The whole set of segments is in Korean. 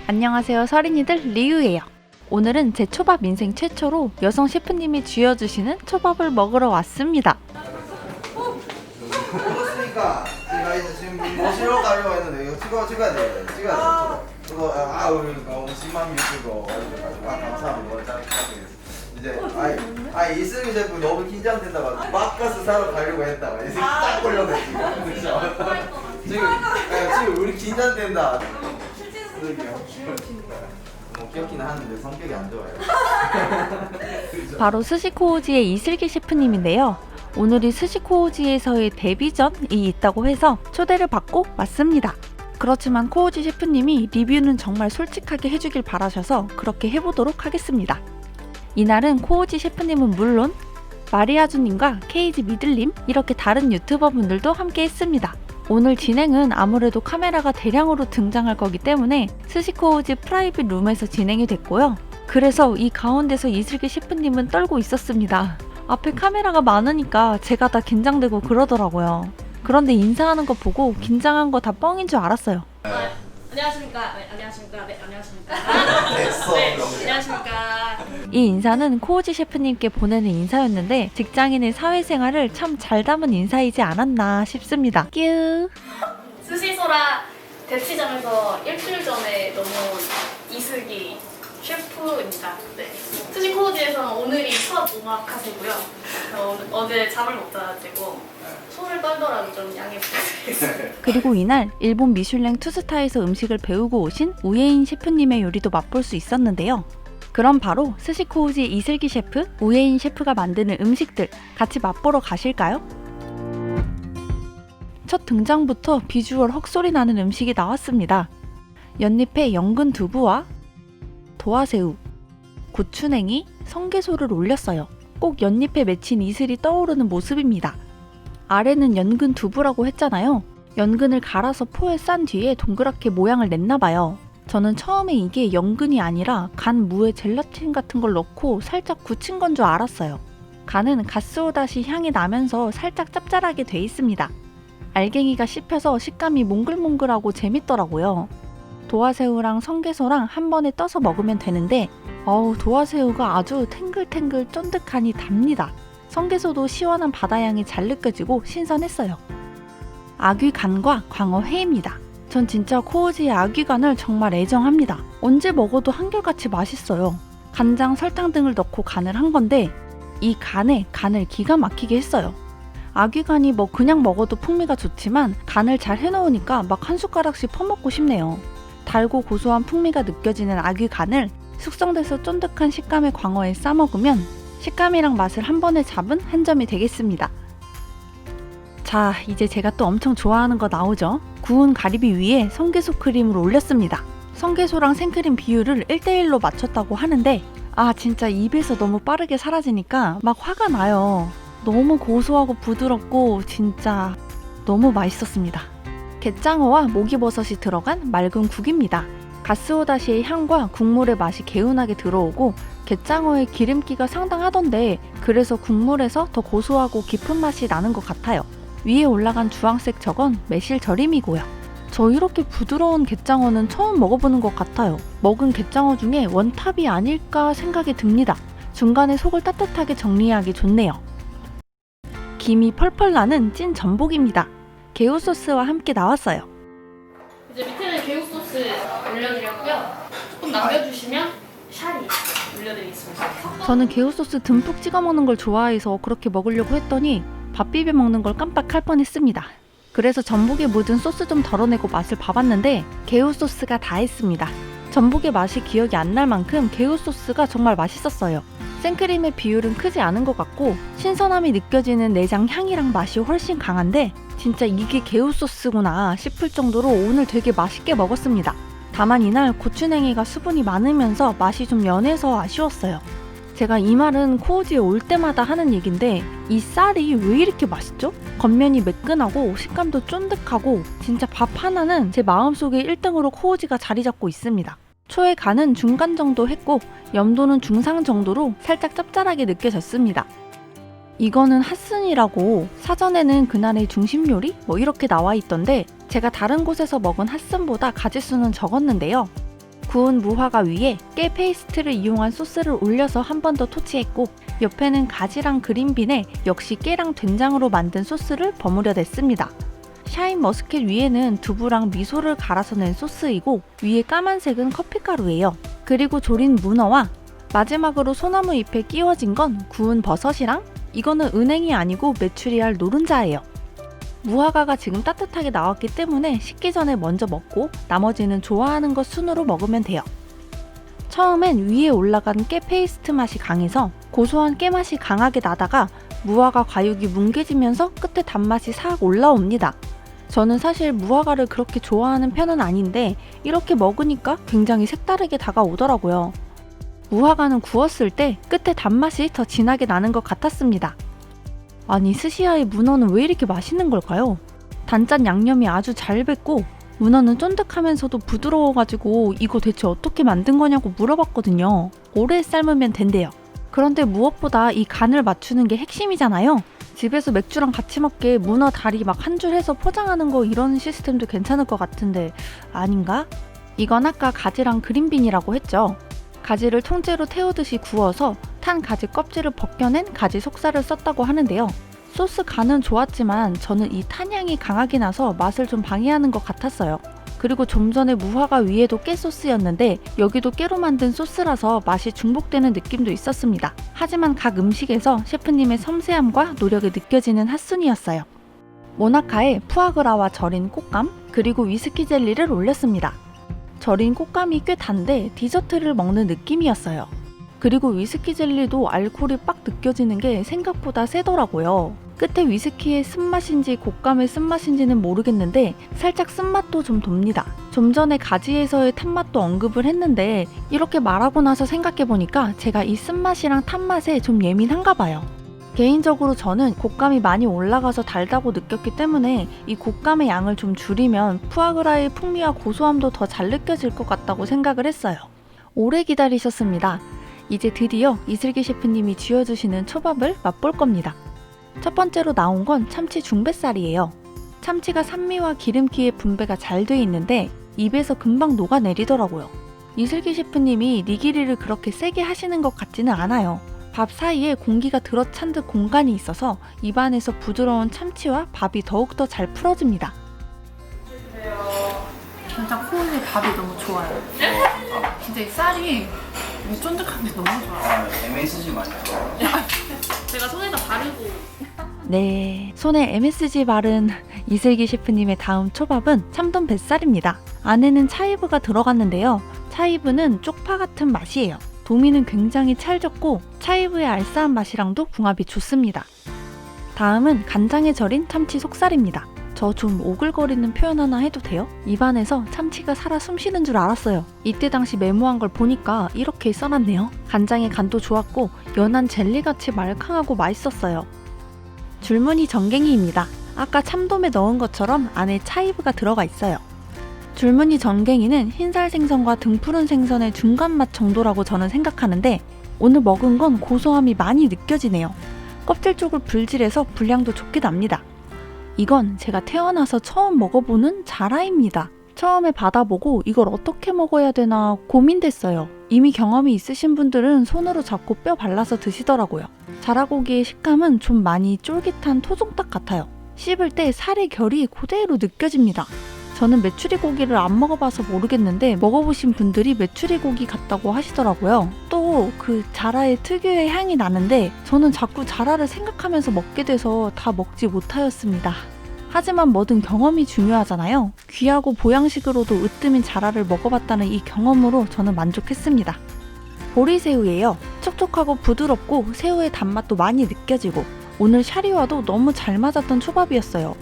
안녕하세요, 서린이들 리우예요. 오늘은 제 초밥 인생 최초로 여성 셰프님이 쥐어주시는 초밥을 먹으러 왔습니다. 먹었으니까 제가 이제 지금 모시러 가려고 했는데 이거 찍어야 돼. 이거 우리 50만 뷰 감사합니다. 이제 이승희 셰프 너무 긴장된다고 막가스 사러 가려고 했다가 이제 딱 걸렸네 지금 우리 긴장된다. 귀엽긴 하는데 성격이 안 좋아요. 바로 스시코우지의 이슬기 셰프님인데요. 오늘이 스시코우지에서의 데뷔전이 있다고 해서 초대를 받고 왔습니다. 그렇지만 코우지 셰프님이 리뷰는 정말 솔직하게 해주길 바라셔서 그렇게 해보도록 하겠습니다. 이날은 코우지 셰프님은 물론 마리아주님과 케이지 미들님 이렇게 다른 유튜버 분들도 함께 했습니다. 오늘 진행은 아무래도 카메라가 대량으로 등장할 거기 때문에 스시코우지 프라이빗 룸에서 진행이 됐고요. 그래서 이 가운데서 이슬기 셰프님은 떨고 있었습니다. 앞에 카메라가 많으니까 제가 다 긴장되고 그러더라고요. 그런데 인사하는 거 보고 긴장한 거 다 뻥인 줄 알았어요. 안녕하십니까. 네, 안녕하십니까. 네, 안녕하십니까. 됐어. 네, 안녕하십니까. 이 인사는 코우지 셰프님께 보내는 인사였는데 직장인의 사회생활을 참 잘 담은 인사이지 않았나 싶습니다. 뀨. 스시소라 대치장에서 일주일 전에 넘어온 이슬기 셰프입니다. 네. 스시코우지에서는 오늘이 첫 오마카세고요. 어제 잠을 못 자가지고 손을 떨더라도 좀 양해 부탁드리겠습니다. 그리고 이날 일본 미슐랭 투스타에서 음식을 배우고 오신 우예인 셰프님의 요리도 맛볼 수 있었는데요. 그럼 바로 스시코우지 이슬기 셰프, 우예인 셰프가 만드는 음식들 같이 맛보러 가실까요? 첫 등장부터 비주얼 헉소리 나는 음식이 나왔습니다. 연잎에 연근 두부와 도화새우, 고추냉이, 성게소를 올렸어요. 꼭 연잎에 맺힌 이슬이 떠오르는 모습입니다. 아래는 연근 두부라고 했잖아요. 연근을 갈아서 포에 싼 뒤에 동그랗게 모양을 냈나봐요. 저는 처음에 이게 연근이 아니라 간 무에 젤라틴 같은 걸 넣고 살짝 굳힌 건 줄 알았어요. 간은 가스오다시 향이 나면서 살짝 짭짤하게 돼 있습니다. 알갱이가 씹혀서 식감이 몽글몽글하고 재밌더라고요. 도화새우랑 성게소랑 한 번에 떠서 먹으면 되는데 도화새우가 아주 탱글탱글 쫀득하니 답니다. 성게소도 시원한 바다향이 잘 느껴지고 신선했어요. 아귀간과 광어회입니다. 전 진짜 코우지의 아귀간을 정말 애정합니다. 언제 먹어도 한결같이 맛있어요. 간장, 설탕 등을 넣고 간을 한 건데 이 간에 간을 기가 막히게 했어요. 아귀간이 그냥 먹어도 풍미가 좋지만 간을 잘 해놓으니까 막 한 숟가락씩 퍼먹고 싶네요. 달고 고소한 풍미가 느껴지는 아귀간을 숙성돼서 쫀득한 식감의 광어에 싸먹으면 식감이랑 맛을 한 번에 잡은 한 점이 되겠습니다. 자, 이제 제가 또 엄청 좋아하는 거 나오죠? 구운 가리비 위에 성게소 크림을 올렸습니다. 성게소랑 생크림 비율을 1:1로 맞췄다고 하는데 진짜 입에서 너무 빠르게 사라지니까 막 화가 나요. 너무 고소하고 부드럽고 진짜 너무 맛있었습니다. 갯장어와 목이버섯이 들어간 맑은 국입니다. 가스오다시의 향과 국물의 맛이 개운하게 들어오고 갯장어의 기름기가 상당하던데 그래서 국물에서 더 고소하고 깊은 맛이 나는 것 같아요. 위에 올라간 주황색 저건 매실절임이고요. 저 이렇게 부드러운 갯장어는 처음 먹어보는 것 같아요. 먹은 갯장어 중에 원탑이 아닐까 생각이 듭니다. 중간에 속을 따뜻하게 정리하기 좋네요. 김이 펄펄 나는 찐 전복입니다. 개우 소스와 함께 나왔어요. 이제 밑에는 개우 소스 올려드렸고요. 조금 남겨주시면 샤리 올려드리겠습니다. 저는 개우 소스 듬뿍 찍어 먹는 걸 좋아해서 그렇게 먹으려고 했더니 밥 비벼 먹는 걸 깜빡할 뻔했습니다. 그래서 전복에 묻은 소스 좀 덜어내고 맛을 봐봤는데 개우 소스가 다 했습니다. 전복의 맛이 기억이 안 날 만큼 개우 소스가 정말 맛있었어요. 생크림의 비율은 크지 않은 것 같고 신선함이 느껴지는 내장 향이랑 맛이 훨씬 강한데 진짜 이게 개우 소스구나 싶을 정도로 오늘 되게 맛있게 먹었습니다. 다만 이날 고추냉이가 수분이 많으면서 맛이 좀 연해서 아쉬웠어요. 제가 이 말은 코우지에 올 때마다 하는 얘긴데 이 쌀이 왜 이렇게 맛있죠? 겉면이 매끈하고 식감도 쫀득하고 진짜 밥 하나는 제 마음속에 1등으로 코우지가 자리 잡고 있습니다. 초의 간은 중간 정도 했고 염도는 중상 정도로 살짝 짭짤하게 느껴졌습니다. 이거는 핫슨이라고 사전에는 그날의 중심 요리? 이렇게 나와 있던데 제가 다른 곳에서 먹은 핫슨보다 가짓수는 적었는데요. 구운 무화과 위에 깨 페이스트를 이용한 소스를 올려서 한 번 더 토치했고 옆에는 가지랑 그린빈에 역시 깨랑 된장으로 만든 소스를 버무려 냈습니다. 샤인 머스켓 위에는 두부랑 미소를 갈아서 낸 소스이고 위에 까만색은 커피가루예요. 그리고 조린 문어와 마지막으로 소나무 잎에 끼워진 건 구운 버섯이랑 이거는 은행이 아니고 메추리알 노른자예요. 무화과가 지금 따뜻하게 나왔기 때문에 식기 전에 먼저 먹고 나머지는 좋아하는 것 순으로 먹으면 돼요. 처음엔 위에 올라간 깨 페이스트 맛이 강해서 고소한 깨 맛이 강하게 나다가 무화과 과육이 뭉개지면서 끝에 단맛이 싹 올라옵니다. 저는 사실 무화과를 그렇게 좋아하는 편은 아닌데 이렇게 먹으니까 굉장히 색다르게 다가오더라고요. 무화과는 구웠을 때 끝에 단맛이 더 진하게 나는 것 같았습니다. 아니 스시야의 문어는 왜 이렇게 맛있는 걸까요? 단짠 양념이 아주 잘 뱄고 문어는 쫀득하면서도 부드러워가지고 이거 대체 어떻게 만든 거냐고 물어봤거든요. 오래 삶으면 된대요. 그런데 무엇보다 이 간을 맞추는 게 핵심이잖아요. 집에서 맥주랑 같이 먹게 문어 다리 막 한 줄 해서 포장하는 거 이런 시스템도 괜찮을 것 같은데 아닌가? 이건 아까 가지랑 그린빈이라고 했죠. 가지를 통째로 태우듯이 구워서 탄 가지 껍질을 벗겨낸 가지 속살을 썼다고 하는데요. 소스 간은 좋았지만 저는 이 탄향이 강하게 나서 맛을 좀 방해하는 것 같았어요. 그리고 좀 전에 무화과 위에도 깨 소스였는데 여기도 깨로 만든 소스라서 맛이 중복되는 느낌도 있었습니다. 하지만 각 음식에서 셰프님의 섬세함과 노력이 느껴지는 핫순이었어요. 모나카에 푸아그라와 절인 꽃감 그리고 위스키 젤리를 올렸습니다. 절인 꽃감이 꽤 단데 디저트를 먹는 느낌이었어요. 그리고 위스키 젤리도 알코올이 빡 느껴지는 게 생각보다 세더라고요. 끝에 위스키의 쓴맛인지 곶감의 쓴맛인지는 모르겠는데 살짝 쓴맛도 좀 돕니다. 좀 전에 가지에서의 탄맛도 언급을 했는데 이렇게 말하고 나서 생각해보니까 제가 이 쓴맛이랑 탄맛에 좀 예민한가 봐요. 개인적으로 저는 곶감이 많이 올라가서 달다고 느꼈기 때문에 이 곶감의 양을 좀 줄이면 푸아그라의 풍미와 고소함도 더 잘 느껴질 것 같다고 생각을 했어요. 오래 기다리셨습니다. 이제 드디어 이슬기 셰프님이 쥐어주시는 초밥을 맛볼 겁니다. 첫 번째로 나온 건 참치 중뱃살이에요. 참치가 산미와 기름기의 분배가 잘 돼 있는데 입에서 금방 녹아내리더라고요. 이슬기 셰프님이 니기리를 그렇게 세게 하시는 것 같지는 않아요. 밥 사이에 공기가 들어찬 듯 공간이 있어서 입안에서 부드러운 참치와 밥이 더욱더 잘 풀어집니다. 진짜 코은이 밥이 너무 좋아요. 진짜 이 쌀이 이 쫀득한 게 너무 좋아요. MSG 많이 제가 손에다 바르고 네, 손에 MSG 바른 이슬기 셰프님의 다음 초밥은 참돔 뱃살입니다. 안에는 차이브가 들어갔는데요. 차이브는 쪽파 같은 맛이에요. 도미는 굉장히 찰졌고 차이브의 알싸한 맛이랑도 궁합이 좋습니다. 다음은 간장에 절인 참치 속살입니다. 저 좀 오글거리는 표현 하나 해도 돼요? 입안에서 참치가 살아 숨쉬는 줄 알았어요. 이때 당시 메모한 걸 보니까 이렇게 써놨네요. 간장의 간도 좋았고 연한 젤리같이 말캉하고 맛있었어요. 줄무늬 전갱이입니다. 아까 참돔에 넣은 것처럼 안에 차이브가 들어가 있어요. 줄무늬 전갱이는 흰살 생선과 등푸른 생선의 중간 맛 정도라고 저는 생각하는데 오늘 먹은 건 고소함이 많이 느껴지네요. 껍질 쪽을 불질해서 분량도 좋게 납니다. 이건 제가 태어나서 처음 먹어보는 자라입니다. 처음에 받아보고 이걸 어떻게 먹어야 되나 고민됐어요. 이미 경험이 있으신 분들은 손으로 잡고 뼈 발라서 드시더라고요. 자라고기의 식감은 좀 많이 쫄깃한 토종닭 같아요. 씹을 때 살의 결이 그대로 느껴집니다. 저는 메추리 고기를 안 먹어봐서 모르겠는데 먹어보신 분들이 메추리 고기 같다고 하시더라고요. 또 그 자라의 특유의 향이 나는데 저는 자꾸 자라를 생각하면서 먹게 돼서 다 먹지 못하였습니다. 하지만 뭐든 경험이 중요하잖아요. 귀하고 보양식으로도 으뜸인 자라를 먹어봤다는 이 경험으로 저는 만족했습니다. 보리새우예요. 촉촉하고 부드럽고 새우의 단맛도 많이 느껴지고 오늘 샤리와도 너무 잘 맞았던 초밥이었어요.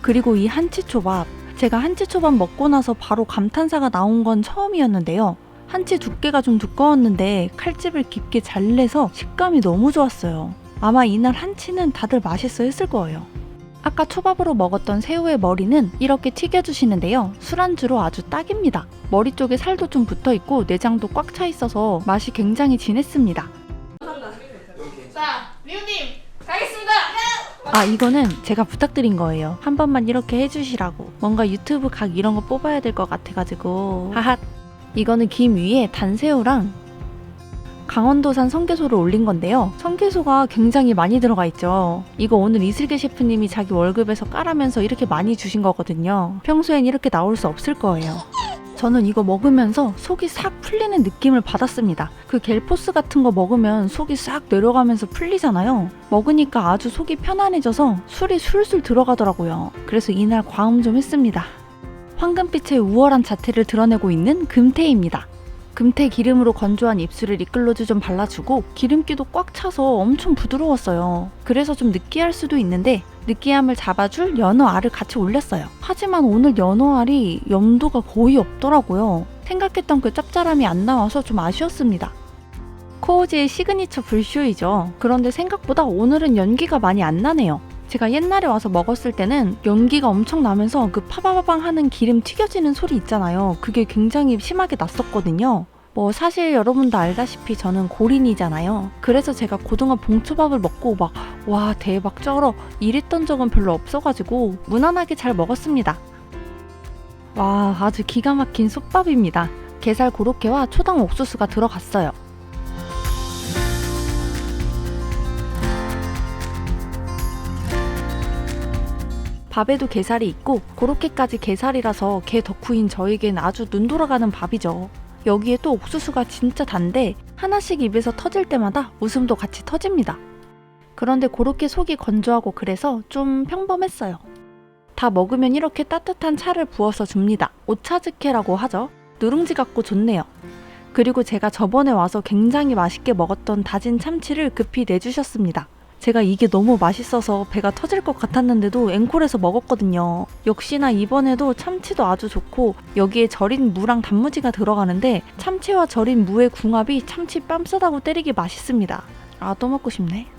그리고 이 한치초밥, 제가 한치초밥 먹고 나서 바로 감탄사가 나온 건 처음이었는데요. 한치 두께가 좀 두꺼웠는데 칼집을 깊게 잘 내서 식감이 너무 좋았어요. 아마 이날 한치는 다들 맛있어 했을 거예요. 아까 초밥으로 먹었던 새우의 머리는 이렇게 튀겨주시는데요. 술안주로 아주 딱입니다. 머리 쪽에 살도 좀 붙어있고 내장도 꽉 차 있어서 맛이 굉장히 진했습니다. 자, 리우님 가겠습니다. 아, 이거는 제가 부탁드린 거예요. 한 번만 이렇게 해주시라고. 뭔가 유튜브 각 이런 거 뽑아야 될 것 같아가지고. 하하. 이거는 김 위에 단새우랑 강원도산 성게소를 올린 건데요. 성게소가 굉장히 많이 들어가 있죠. 이거 오늘 이슬기 셰프님이 자기 월급에서 까라면서 이렇게 많이 주신 거거든요. 평소엔 이렇게 나올 수 없을 거예요. 저는 이거 먹으면서 속이 싹 풀리는 느낌을 받았습니다. 그 겔포스 같은 거 먹으면 속이 싹 내려가면서 풀리잖아요. 먹으니까 아주 속이 편안해져서 술이 술술 들어가더라고요. 그래서 이날 과음 좀 했습니다. 황금빛의 우월한 자태를 드러내고 있는 금태입니다. 금태 기름으로 건조한 입술에 립글로즈 좀 발라주고 기름기도 꽉 차서 엄청 부드러웠어요. 그래서 좀 느끼할 수도 있는데 느끼함을 잡아줄 연어알을 같이 올렸어요. 하지만 오늘 연어알이 염도가 거의 없더라고요. 생각했던 그 짭짤함이 안 나와서 좀 아쉬웠습니다. 코오지의 시그니처 불쇼이죠. 그런데 생각보다 오늘은 연기가 많이 안 나네요. 제가 옛날에 와서 먹었을 때는 연기가 엄청 나면서 그 파바바방 하는 기름 튀겨지는 소리 있잖아요. 그게 굉장히 심하게 났었거든요. 뭐 사실 여러분도 알다시피 저는 고린이잖아요. 그래서 제가 고등어 봉초밥을 먹고 막 와 대박 쩔어 이랬던 적은 별로 없어가지고 무난하게 잘 먹었습니다. 와 아주 기가 막힌 솥밥입니다. 게살 고로케와 초당 옥수수가 들어갔어요. 밥에도 게살이 있고 고로케까지 게살이라서 게 덕후인 저에겐 아주 눈 돌아가는 밥이죠. 여기에 또 옥수수가 진짜 단데 하나씩 입에서 터질 때마다 웃음도 같이 터집니다. 그런데 고로케 속이 건조하고 그래서 좀 평범했어요. 다 먹으면 이렇게 따뜻한 차를 부어서 줍니다. 오차즈케라고 하죠. 누룽지 같고 좋네요. 그리고 제가 저번에 와서 굉장히 맛있게 먹었던 다진 참치를 급히 내주셨습니다. 제가 이게 너무 맛있어서 배가 터질 것 같았는데도 앵콜에서 먹었거든요. 역시나 이번에도 참치도 아주 좋고 여기에 절인 무랑 단무지가 들어가는데 참치와 절인 무의 궁합이 참치 뺨싸다고 때리기 맛있습니다. 아, 또 먹고 싶네.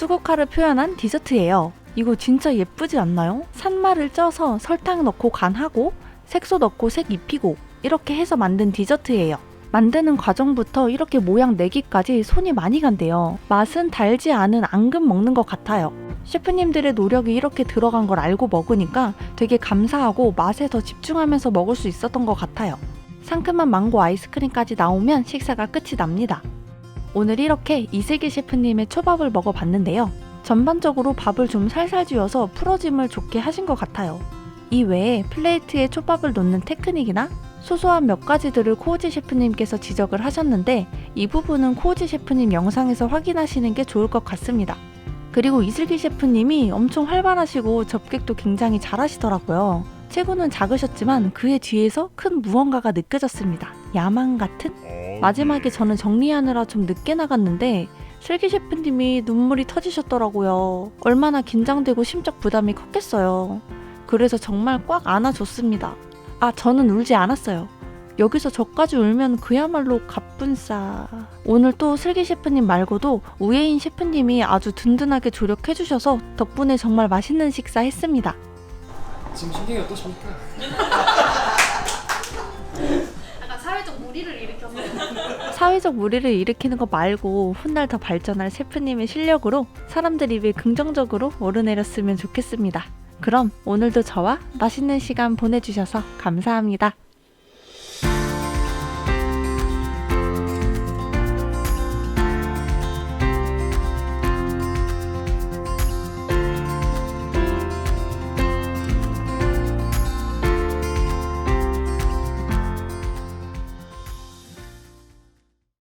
수국화를 표현한 디저트예요. 이거 진짜 예쁘지 않나요? 산마를 쪄서 설탕 넣고 간하고 색소 넣고 색 입히고 이렇게 해서 만든 디저트예요. 만드는 과정부터 이렇게 모양 내기까지 손이 많이 간대요. 맛은 달지 않은 앙금 먹는 것 같아요. 셰프님들의 노력이 이렇게 들어간 걸 알고 먹으니까 되게 감사하고 맛에 더 집중하면서 먹을 수 있었던 것 같아요. 상큼한 망고 아이스크림까지 나오면 식사가 끝이 납니다. 오늘 이렇게 이슬기 셰프님의 초밥을 먹어봤는데요. 전반적으로 밥을 좀 살살 쥐어서 풀어짐을 좋게 하신 것 같아요. 이 외에 플레이트에 초밥을 놓는 테크닉이나 소소한 몇 가지들을 코오지 셰프님께서 지적을 하셨는데 이 부분은 코오지 셰프님 영상에서 확인하시는 게 좋을 것 같습니다. 그리고 이슬기 셰프님이 엄청 활발하시고 접객도 굉장히 잘하시더라고요. 체구는 작으셨지만 그의 뒤에서 큰 무언가가 느껴졌습니다. 야망 같은? 마지막에 저는 정리하느라 좀 늦게 나갔는데 슬기 셰프님이 눈물이 터지셨더라고요. 얼마나 긴장되고 심적 부담이 컸겠어요. 그래서 정말 꽉 안아줬습니다. 아, 저는 울지 않았어요. 여기서 저까지 울면 그야말로 갑분싸. 오늘 또 슬기 셰프님 말고도 우예인 셰프님이 아주 든든하게 조력해주셔서 덕분에 정말 맛있는 식사 했습니다. 지금 신경이 어떠십니까? 약간 사회적 무리를 일으켜서 사회적 무리를 일으키는 거 말고 훗날 더 발전할 셰프님의 실력으로 사람들 입에 긍정적으로 오르내렸으면 좋겠습니다. 그럼 오늘도 저와 맛있는 시간 보내주셔서 감사합니다.